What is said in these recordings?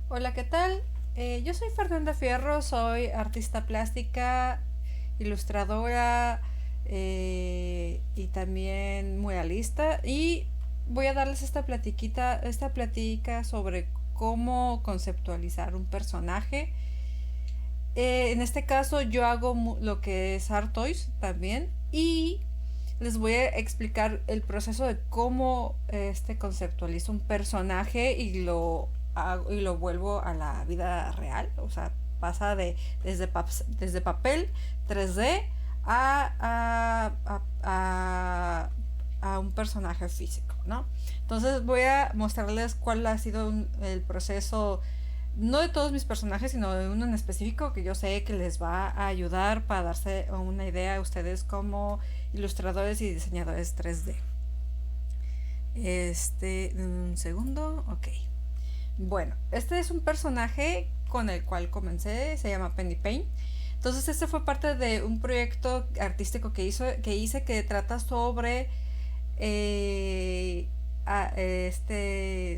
Hola, ¿qué tal? Yo soy Fernanda Fierro, soy artista plástica, ilustradora y también muralista y voy a darles esta platica sobre cómo conceptualizar un personaje. En este caso yo hago lo que es Art Toys también y les voy a explicar el proceso de cómo conceptualizo un personaje y lo vuelvo a la vida real. O sea, pasa desde papel 3D a un personaje físico, ¿no? Entonces voy a mostrarles cuál ha sido el proceso, no de todos mis personajes, sino de uno en específico que yo sé que les va a ayudar para darse una idea a ustedes como ilustradores y diseñadores 3D. Un segundo, ok. Bueno, este es un personaje con el cual comencé, se llama Penny Payne. Entonces este fue parte de un proyecto artístico que hice que trata eh,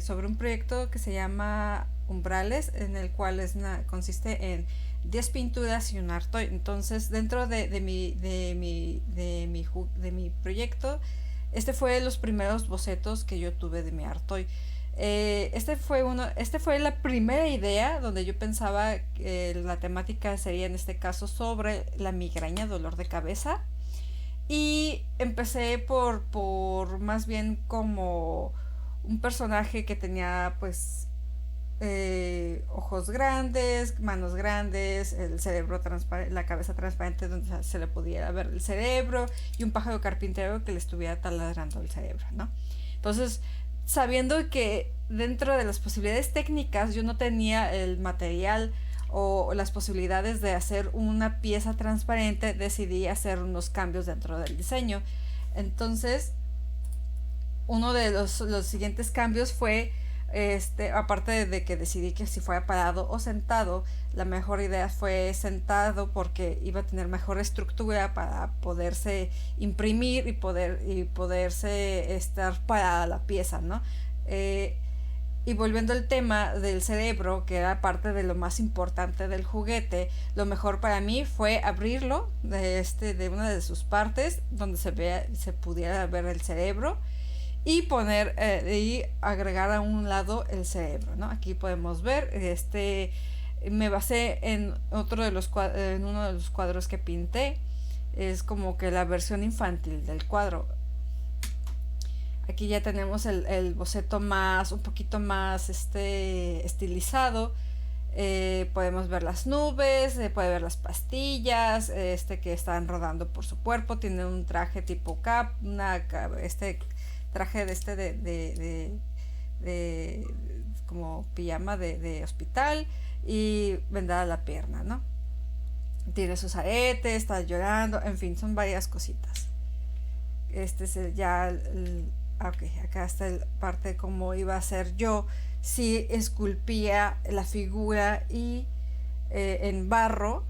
sobre un proyecto que se llama Umbrales, en el cual consiste en 10 pinturas y un arte. Entonces, dentro de mi proyecto, este fue los primeros bocetos que yo tuve de mi arte. Este fue la primera idea donde yo pensaba que la temática sería en este caso sobre la migraña, dolor de cabeza. Y empecé por más bien como un personaje que tenía pues ojos grandes, manos grandes, el cerebro transparente, la cabeza transparente donde se le pudiera ver el cerebro y un pájaro carpintero que le estuviera taladrando el cerebro, ¿no? Entonces, sabiendo que dentro de las posibilidades técnicas yo no tenía el material o las posibilidades de hacer una pieza transparente, decidí hacer unos cambios dentro del diseño. Entonces, uno de los siguientes cambios fue, aparte de que decidí que si fuera parado o sentado, la mejor idea fue sentado porque iba a tener mejor estructura para poderse imprimir y poderse estar parada la pieza, ¿no? Y volviendo al tema del cerebro, que era parte de lo más importante del juguete, lo mejor para mí fue abrirlo de una de sus partes donde se pudiera ver el cerebro y y agregar a un lado el cerebro, ¿no? Aquí podemos ver me basé en en uno de los cuadros que pinté. Es como que la versión infantil del cuadro. Aquí ya tenemos el boceto un poquito más estilizado. Podemos ver las nubes, puede ver las pastillas que están rodando por su cuerpo. Tiene un traje tipo cap, traje de como pijama de hospital y vendada la pierna, ¿no? Tiene sus aretes, está llorando, en fin, son varias cositas. Este es okay, acá está el parte como iba a ser yo si esculpía la figura y en barro,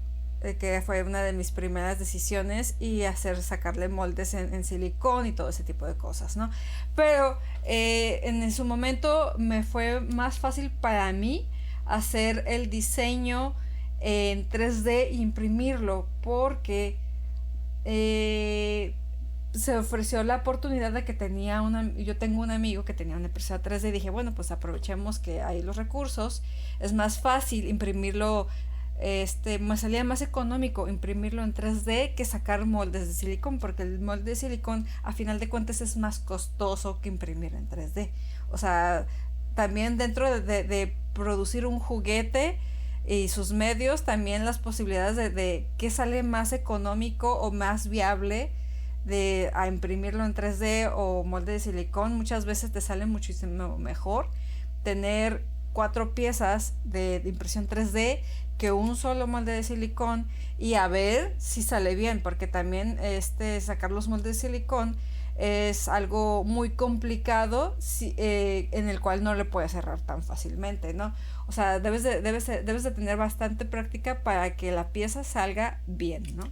que fue una de mis primeras decisiones, y sacarle moldes en silicón y todo ese tipo de cosas, ¿no? Pero en su momento me fue más fácil para mí hacer el diseño en 3D e imprimirlo porque se ofreció la oportunidad de que yo tengo un amigo que tenía una impresora 3D y dije, bueno, pues aprovechemos que hay los recursos, es más fácil imprimirlo, me salía más económico imprimirlo en 3D que sacar moldes de silicón, porque el molde de silicón a final de cuentas es más costoso que imprimir en 3D. O sea, también dentro de producir un juguete y sus medios, también las posibilidades de qué sale más económico o más viable a imprimirlo en 3D o molde de silicón. Muchas veces te sale muchísimo mejor tener 4 piezas de impresión 3D que un solo molde de silicón, y a ver si sale bien, porque también sacar los moldes de silicón es algo muy complicado en el cual no le puedes cerrar tan fácilmente, ¿no? O sea, debes de tener bastante práctica para que la pieza salga bien, ¿no?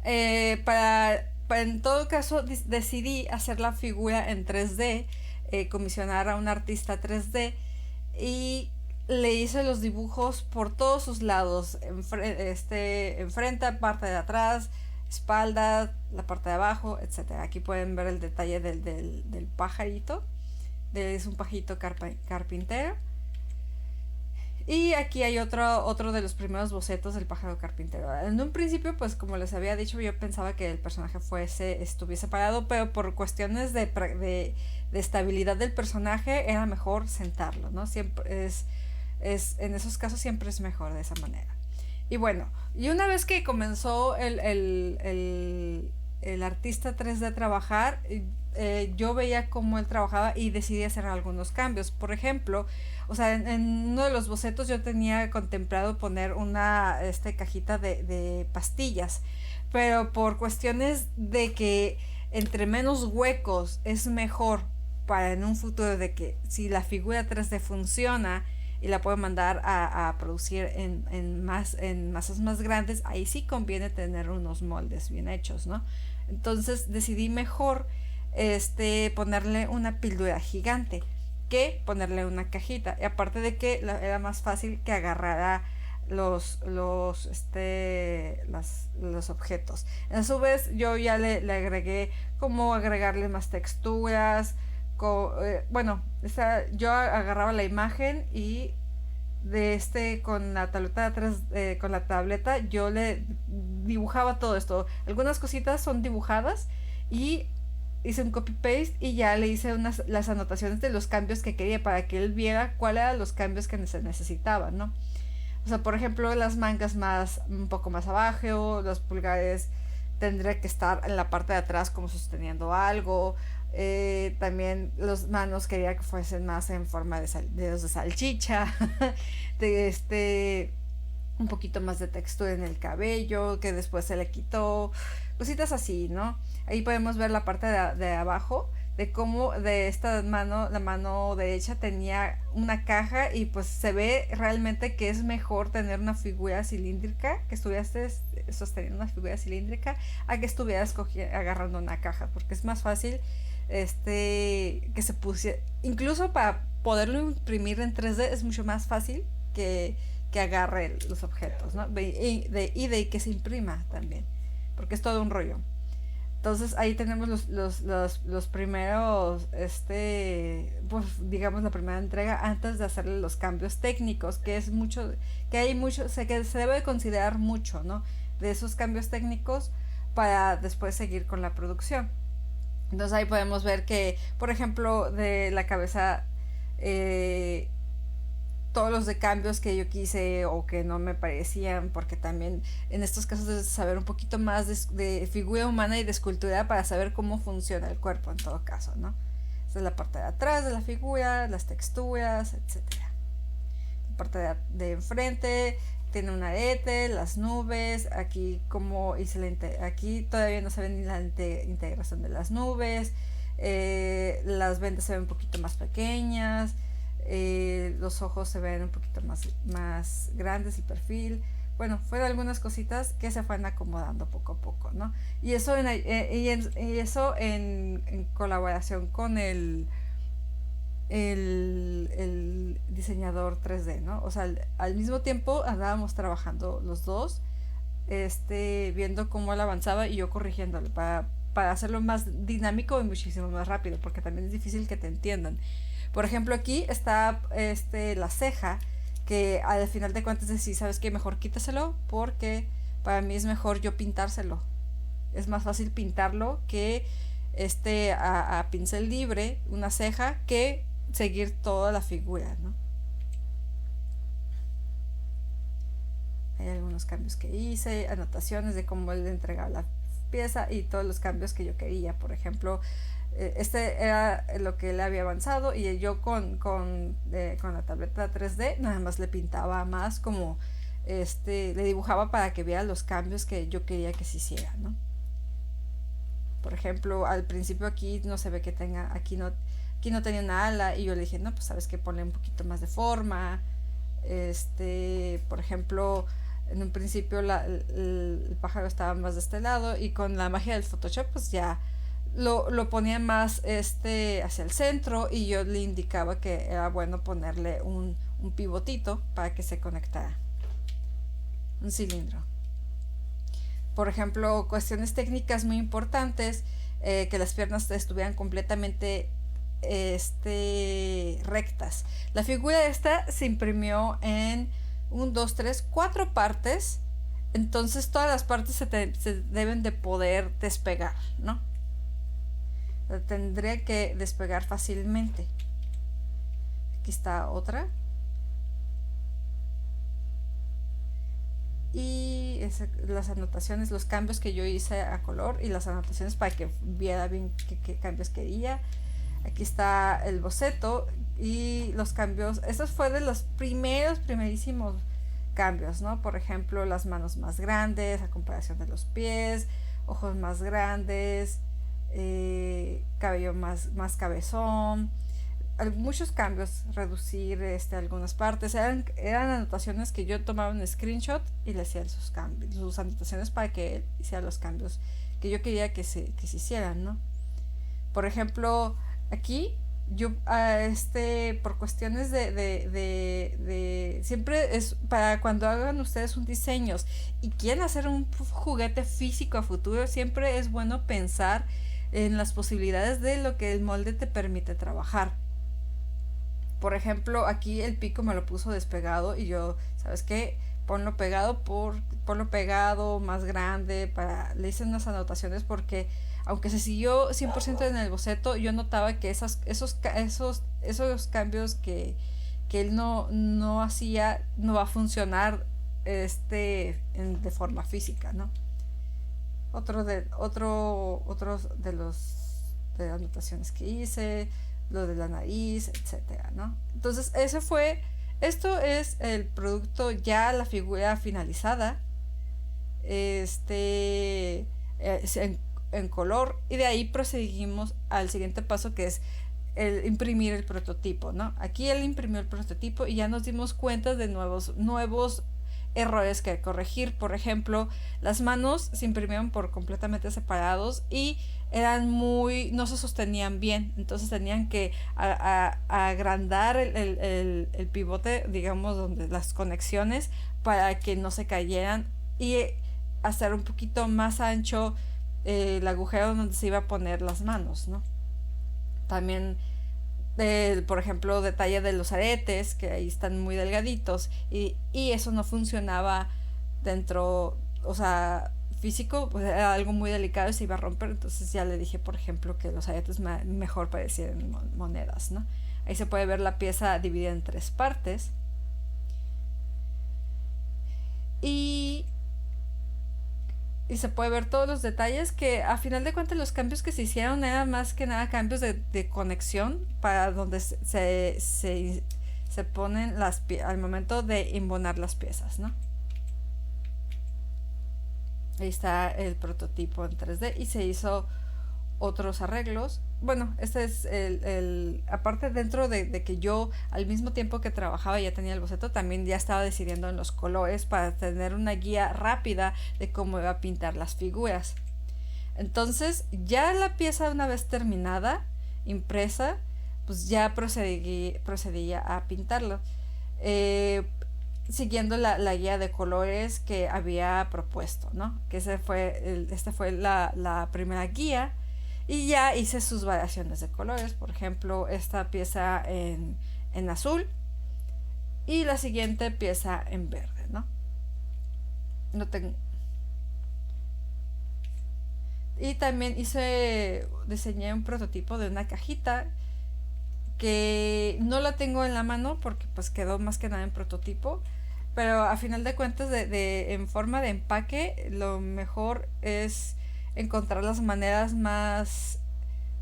En todo caso, decidí hacer la figura en 3D, comisionar a un artista 3D y le hice los dibujos por todos sus lados, enfrente, parte de atrás, espalda, la parte de abajo, etcétera. Aquí pueden ver el detalle del pajarito. Es un pajarito carpintero. Y aquí hay otro de los primeros bocetos del pájaro carpintero. En un principio, pues como les había dicho, yo pensaba que el personaje estuviese parado, pero por cuestiones de estabilidad del personaje era mejor sentarlo, ¿no? Siempre en esos casos siempre es mejor de esa manera. Y bueno, y una vez que comenzó el artista 3D a trabajar, yo veía cómo él trabajaba y decidí hacer algunos cambios. Por ejemplo, o sea, en uno de los bocetos yo tenía contemplado poner una cajita de pastillas, pero por cuestiones de que entre menos huecos es mejor para en un futuro, de que si la figura 3D funciona y la puedo mandar a producir en masas más grandes, ahí sí conviene tener unos moldes bien hechos, ¿no? Entonces decidí mejor ponerle una píldora gigante que ponerle una cajita. Y aparte de que era más fácil que agarrara los objetos. A su vez yo ya le agregué cómo agregarle más texturas. Bueno, yo agarraba la imagen y con la tableta de atrás, con la tableta yo le dibujaba todo esto. Algunas cositas son dibujadas y hice un copy paste y ya le hice las anotaciones de los cambios que quería para que él viera cuáles eran los cambios que se necesitaban, ¿no? O sea, por ejemplo, las mangas un poco más abajo, los pulgares tendría que estar en la parte de atrás como sosteniendo algo. También las manos quería que fuesen más en forma de dedos de salchicha. Un poquito más de textura en el cabello que después se le quitó, cositas así, ¿no? Ahí podemos ver la parte de abajo de cómo de esta mano, la mano derecha tenía una caja, y pues se ve realmente que es mejor tener una figura cilíndrica, que estuvieras sosteniendo una figura cilíndrica, a que estuvieras agarrando una caja, porque es más fácil que se pusiera, incluso para poderlo imprimir en 3D es mucho más fácil que agarre los objetos, ¿no? Y de que se imprima también, porque es todo un rollo. Entonces ahí tenemos los primeros, pues digamos la primera entrega antes de hacerle los cambios técnicos, que es mucho, que hay mucho, que se debe considerar mucho, ¿no? De esos cambios técnicos para después seguir con la producción. Entonces ahí podemos ver que, por ejemplo, de la cabeza, todos los de cambios que yo quise o que no me parecían, porque también en estos casos debes saber un poquito más de figura humana y de escultura para saber cómo funciona el cuerpo en todo caso, ¿no? Esta es la parte de atrás de la figura, las texturas, etcétera. La parte de enfrente tiene un arete, las nubes, aquí como hice aquí todavía no se ve ni la integración de las nubes, las ventas se ven un poquito más pequeñas, los ojos se ven un poquito más grandes, el perfil. Bueno, fueron algunas cositas que se fueron acomodando poco a poco, ¿no? Y eso en colaboración con el diseñador 3D, ¿no? O sea, al mismo tiempo andábamos trabajando los dos, viendo cómo él avanzaba y yo corrigiéndole para hacerlo más dinámico y muchísimo más rápido, porque también es difícil que te entiendan. Por ejemplo, aquí está la ceja, que al final de cuentas decís, ¿sabes qué? Mejor quítaselo, porque para mí es mejor yo pintárselo. Es más fácil pintarlo que a pincel libre, una ceja, que seguir toda la figura, ¿no? Hay algunos cambios que hice, anotaciones de cómo él entregaba la pieza y todos los cambios que yo quería. Por ejemplo, era lo que él había avanzado, y yo con la tableta 3D nada más le pintaba más, como le dibujaba para que viera los cambios que yo quería que se hiciera, ¿no? Por ejemplo, al principio aquí no se ve que tenga, aquí no tenía una ala, y yo le dije, no, pues sabes que ponle un poquito más de forma. Por ejemplo, en un principio el pájaro estaba más de este lado, y con la magia del Photoshop pues ya lo ponía más hacia el centro, y yo le indicaba que era bueno ponerle un un pivotito para que se conectara, un cilindro. Por ejemplo, cuestiones técnicas muy importantes, que las piernas estuvieran completamente rectas. La figura esta se imprimió en 1, 2, 3, 4 partes. Entonces todas las partes se deben de poder despegar, ¿no? Tendría que despegar fácilmente. Aquí está otra. Y las anotaciones, los cambios que yo hice a color y las anotaciones para que viera bien qué cambios quería. Aquí está el boceto y los cambios. Estos fue de los primerísimos cambios, ¿no? Por ejemplo, las manos más grandes a comparación de los pies, ojos más grandes, cabello más cabezón, muchos cambios, reducir algunas partes. Eran anotaciones que yo tomaba un screenshot y le hacía sus cambios, sus anotaciones para que él hiciera los cambios que yo quería que se hicieran, ¿no? Por ejemplo, aquí yo por cuestiones de siempre es para cuando hagan ustedes un diseño y quieren hacer un juguete físico a futuro, siempre es bueno pensar en las posibilidades de lo que el molde te permite trabajar. Por ejemplo, aquí el pico me lo puso despegado y yo, ¿sabes qué? Ponlo pegado, más grande, le hice unas anotaciones porque aunque se siguió 100% en el boceto, yo notaba que esos cambios que él no hacía, no va a funcionar de forma física, ¿no? Otros de las anotaciones que hice, lo de la nariz, etcétera, ¿no? Entonces esto es el producto, ya la figura finalizada, en color, y de ahí proseguimos al siguiente paso, que es el imprimir el prototipo, ¿no? Aquí él imprimió el prototipo y ya nos dimos cuenta de nuevos errores que corregir. Por ejemplo, las manos se imprimieron por completamente separados y no se sostenían bien, entonces tenían que agrandar el pivote, digamos, donde las conexiones, para que no se cayeran, y hacer un poquito más ancho el agujero donde se iba a poner las manos, ¿no? También por ejemplo, detalle de los aretes, que ahí están muy delgaditos, y eso no funcionaba dentro, o sea, físico, pues era algo muy delicado y se iba a romper. Entonces ya le dije, por ejemplo, que los aretes mejor parecían monedas, ¿no? Ahí se puede ver la pieza dividida en 3 partes. Y se puede ver todos los detalles, que a final de cuentas los cambios que se hicieron eran más que nada cambios de conexión, para donde se ponen al momento de embonar las piezas, ¿no? Ahí está el prototipo en 3D y se hizo otros arreglos. Bueno, este es aparte, dentro de que yo al mismo tiempo que trabajaba ya tenía el boceto, también ya estaba decidiendo en los colores para tener una guía rápida de cómo iba a pintar las figuras. Entonces, ya la pieza, una vez terminada, impresa, pues ya procedía a pintarlo, siguiendo la guía de colores que había propuesto, ¿no? Que esta fue la primera guía. Y ya hice sus variaciones de colores. Por ejemplo, esta pieza en azul y la siguiente pieza en verde, ¿no? Y también diseñé un prototipo de una cajita que no la tengo en la mano porque pues quedó más que nada en prototipo. Pero a final de cuentas, en forma de empaque, lo mejor es encontrar las maneras más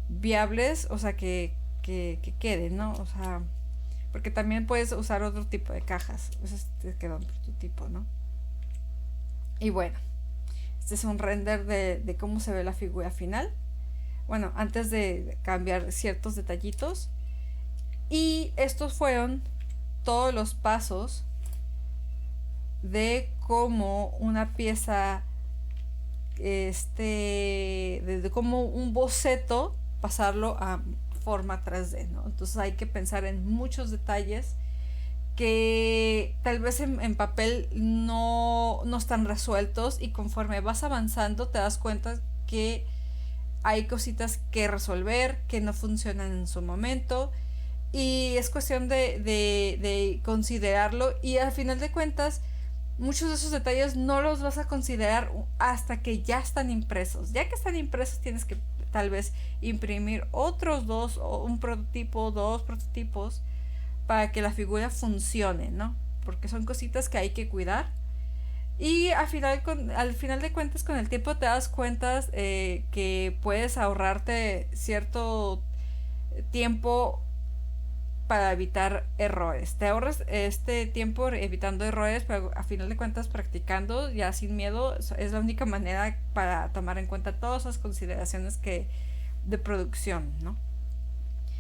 viables, o sea, que queden, ¿no? O sea, porque también puedes usar otro tipo de cajas. Pues quedó un prototipo, ¿no? Y bueno, este es un render de cómo se ve la figura final. Bueno, antes de cambiar ciertos detallitos. Y estos fueron todos los pasos de cómo una pieza, de cómo un boceto pasarlo a forma 3D, ¿no? Entonces hay que pensar en muchos detalles que tal vez en papel no están resueltos, y conforme vas avanzando te das cuenta que hay cositas que resolver, que no funcionan en su momento, y es cuestión de considerarlo, y al final de cuentas muchos de esos detalles no los vas a considerar hasta que ya están impresos. Ya que están impresos tienes que tal vez imprimir otros dos, o un prototipo, dos prototipos, para que la figura funcione, ¿no? Porque son cositas que hay que cuidar. Y al final de cuentas, con el tiempo te das cuenta que puedes ahorrarte cierto tiempo para evitar errores. Te ahorras este tiempo evitando errores, pero a final de cuentas practicando ya sin miedo es la única manera para tomar en cuenta todas esas consideraciones de producción, ¿no?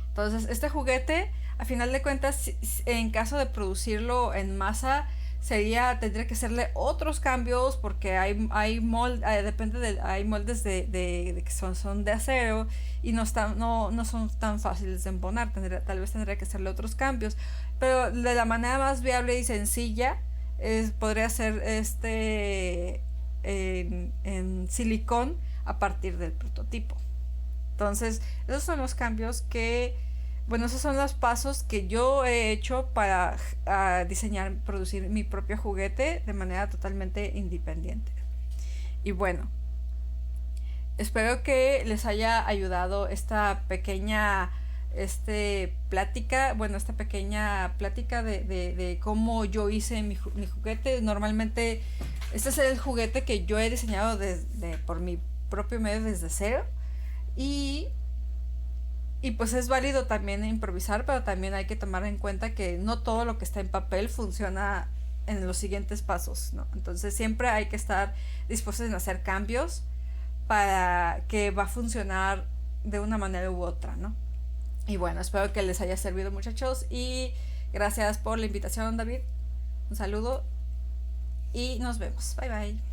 Entonces, este juguete, a final de cuentas, en caso de producirlo en masa, tendría que hacerle otros cambios, porque hay moldes que son de acero, y no son tan fáciles de embonar. Tal vez tendría que hacerle otros cambios, pero de la manera más viable y sencilla podría ser en silicón a partir del prototipo. Entonces, esos son los cambios esos son los pasos que yo he hecho para diseñar, producir mi propio juguete de manera totalmente independiente. Y bueno, espero que les haya ayudado esta pequeña plática de cómo yo hice mi juguete. Normalmente este es el juguete que yo he diseñado por mi propio medio desde cero, y pues es válido también improvisar, pero también hay que tomar en cuenta que no todo lo que está en papel funciona en los siguientes pasos, ¿no? Entonces siempre hay que estar dispuestos en hacer cambios para que va a funcionar de una manera u otra, ¿no? Y bueno, espero que les haya servido, muchachos, y gracias por la invitación, David. Un saludo y nos vemos. Bye bye.